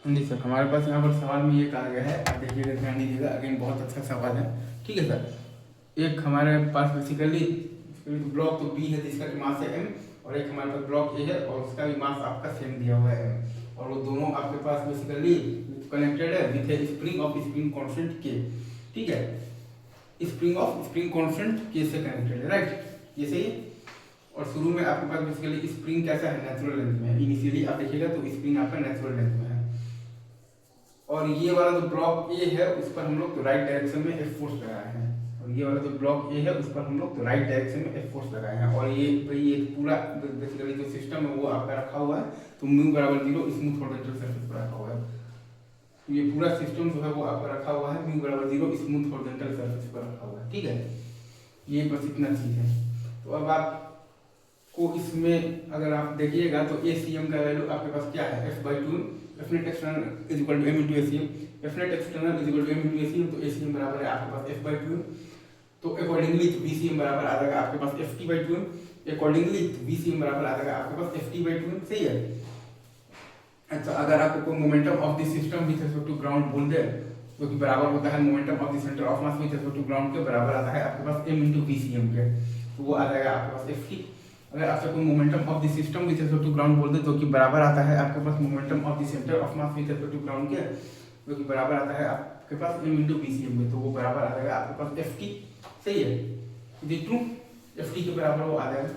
हाँ जी सर, हमारे पास यहाँ पर सवाल में ये कहा गया है, आप देखिएगा, ध्यान दीजिएगा, अगेन बहुत अच्छा सवाल है। ठीक है सर, एक हमारे पास बेसिकली ब्लॉक तो बी है जिसका कि मास है एम, और एक हमारे पास ब्लॉक ए है और उसका भी मास आपका सेम दिया हुआ है एम, और वो दोनों आपके पास बेसिकली कनेक्टेड है with A spring of spring constant के। ठीक है, स्प्रिंग ऑफ स्प्रिंग कांस्टेंट के से कनेक्टेड है, राइट, ये सही है। और शुरू में आपके पास बेसिकली स्प्रिंग कैसा है, नेचुरल लेंथ में है। इनिशियली आप देखिएगा तो स्प्रिंग आपका नेचुरल लेंथ में है, और ये वाला जो ब्लॉक ए है उस पर हम लोग तो राइट डायरेक्शन में एफ फोर्स लगाए हैं, और ये वाला जो ब्लॉक ए है उस पर हम लोग तो राइट डायरेक्शन में एफ फोर्स लगाए हैं। और ये भाई ये पूरा बेसिकली जो सिस्टम है वो आपका रखा हुआ है तो म्यू बराबर 0 स्मूथ हॉरिजॉन्टल सरफेस पर रखा हुआ है। तो ये पूरा सिस्टम जो है वो आपका रखा हुआ है म्यू बराबर 0 स्मूथ हॉरिजॉन्टल सरफेस पर रखा हुआ है। ठीक है, ये बस इतना चीज है। तो अब आप को इसमें अगर आप देखिएगा तो ए सी एम का वैल्यू आपके पास क्या है, F by two F net external is equal to M into A C M, F net external is equal to M into A C M, तो ए सी एम बराबर है आपके पास एफ बाई टू, तो accordingly B C M बराबर आ जाएगा आपके पास F T by two, accordingly B C M बराबर आ जाएगा आपके पास एफ टी बाई टू। सही है। अच्छा, अगर आपको कोई momentum of the system with respect to ground बोल दे जो कि बराबर होता है momentum of the centre of mass with respect to ground के बराबर आता है आपके पास M into B C M के, तो वो आ जाएगा आपके पास एफ टी। अगर आपसे कोई momentum of the system with respect to ground बोल दे तो कि बराबर आता है आपके पास momentum of the centre of mass with respect to ground के, जो कि बराबर आता है आपके पास M into B C M में, तो वो बराबर आ जाएगा आपके पास एफ टी। सही है, ये ट्रू, एफ टी के बराबर वो आ जाएगा।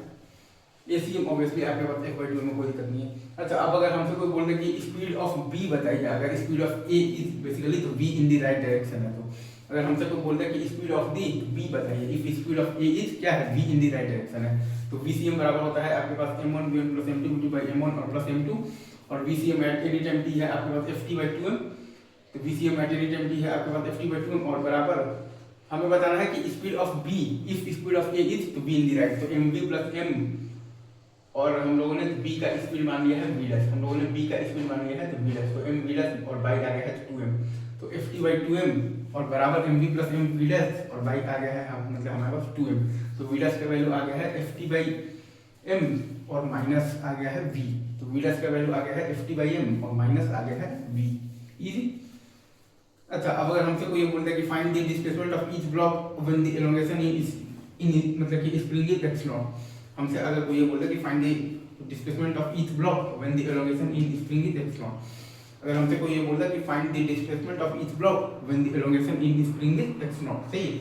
ए सी एम ऑब्वियसली आपके पास एफ बाई टू में कोई दिक्कत नहीं है। अच्छा, अब अगर हमसे कोई बोल दे कि स्पीड ऑफ बी बताइए, अगर speed of A is basically तो B in the right direction है, तो अगर हमसे कोई बोल दे कि स्पीड ऑफ दी बी बताइए, if speed of A is क्या है, B in the right direction है, तो बी सी एम बराबर होता है आपके पास M one B one plus M two B two by M one और प्लस एम टू, और B C M at any time T है आपके पास F T by two M, तो B C M at any time T है आपके पास F T by two M, और बराबर हमें बताना है कि speed of B, if speed of A is तो बी इन द राइट, तो एम बी प्लस एम, और हम लोगों ने बी का स्पीड मान लिया है बी डैश, हम लोगों ने बी का स्पीड मान लिया है तो बी डैश, तो एम बी डैश और बाई आ गया है 2m, तो एफ टी बाई 2m और बराबर M B plus M B dash और बाई आ गया है मतलब हमारे पास 2m, तो बी डैश का वैल्यू आ गया है एफ टी बाई एम और माइनस आ गया है v, तो v डैश का वैल्यू आ गया है एफ टी बाई एम और माइनस आ गया है v। इजी। अच्छा, अब अगर हमसे कोई ये बोलता है कि find the displacement of each block when the elongation in मतलब कि स्प्रिंग इज एप्सिलॉन, हमसे अगर कोई ये बोलता है कि find the displacement of each block when the elongation in spring is epsilon, अगर हमसे कोई ये बोलता है कि find the displacement of each block when the elongation in spring is epsilon, सही है।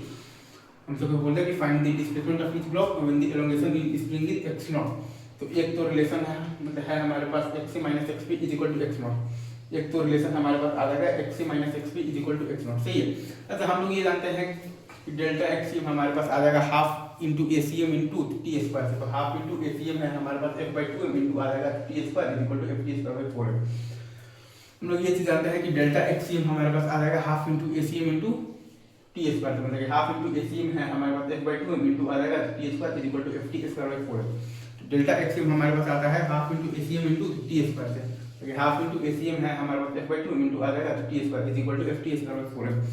हमसे कोई बोलता है कि find the displacement of each block when the elongation in spring is epsilon, तो एक तो रिलेशन है मतलब है हमारे पास x minus X P is equal to X not, एक तो रिलेशन हमारे पास आ जाएगा x minus X P is equal to X not, सही है। अच्छा, हम लोग ये जानते हैं कि डेल्टा एक्स हमारे पास आ जाएगा half into A C M into T square से, तो half into A C M है हमारे पास F by two M into आ जाएगा T square equal to F T square by 4m। हम लोग ये चीज जानते हैं कि डेल्टा एक्स हमारे पास आ जाएगा half into A C M into T square, मतलब कि half into A C M है हमारे पास F by two M into आ जाएगा T square equal to F T square by 4m, तो डेल्टा एक्स हमारे पास आता है half into A C M into T square से, तो half into A C M है हमारे पास F by two M into आ जाएगा T square equal to F T square by 4m,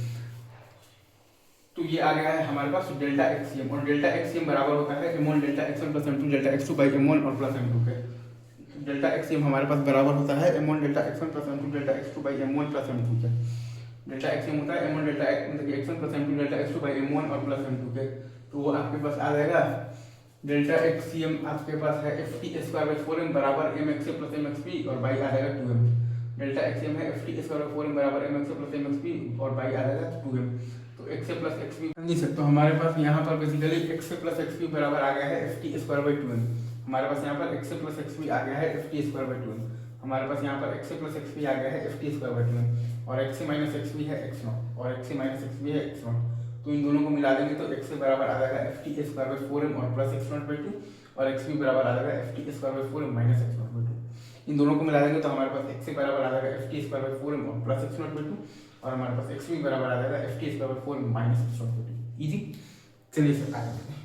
तो ये आ गया है हमारे पास डेल्टा एक्सएम, और डेल्टा एक्सएम बराबर होता है m1 delta x1 plus m2 delta x2 by m1 और प्लस m2 के। डेल्टा एक्सएम हमारे पास बराबर होता है m1 delta x1 plus m2 delta x2 by m1 plus m2 के। डेल्टा एक्सएम होता है m1 डेल्टा मतलब कि x1 plus m2 delta x2 by m1 और प्लस m2 के, तो वो आपके पास आ जाएगा डेल्टा एक्सएम आपके पास है F T square by 4m बराबर M X plus M X P और बाई आ जाएगा 2m। डेल्टा एक्सएम है F T square by 4m बराबर M X plus M X P और बाई आ जाएगा 2m, तो x प्लस एक्स पी नहीं सकते, तो हमारे पास यहाँ पर basically x plus x P बराबर आ गया है F T square by 2m, हमारे पास यहाँ पर x प्लस एक्स पी आ गया है F T square by 2m, हमारे पास यहाँ पर x प्लस एक्स पी आ गया है F T square by 2m, और x माइनस एक्स पी है x नॉट और x माइनस एक्स पी है x नॉट, तो इन दोनों को मिला देंगे तो x बराबर आ जाएगा F T square by 4m और प्लस x नॉट बाई 2, और x भी बराबर आ जाएगा F T square by 4m minus x not by 2, इन दोनों को मिला देंगे तो हमारे पास x बराबर आ जाएगा F T square by 4m और प्लस x नॉट बाई 2, और हमारे पास x भी बराबर आ जाएगा F T square by 4 minus x not by 2। Easy. चलिए सर आगे बढ़ते हैं।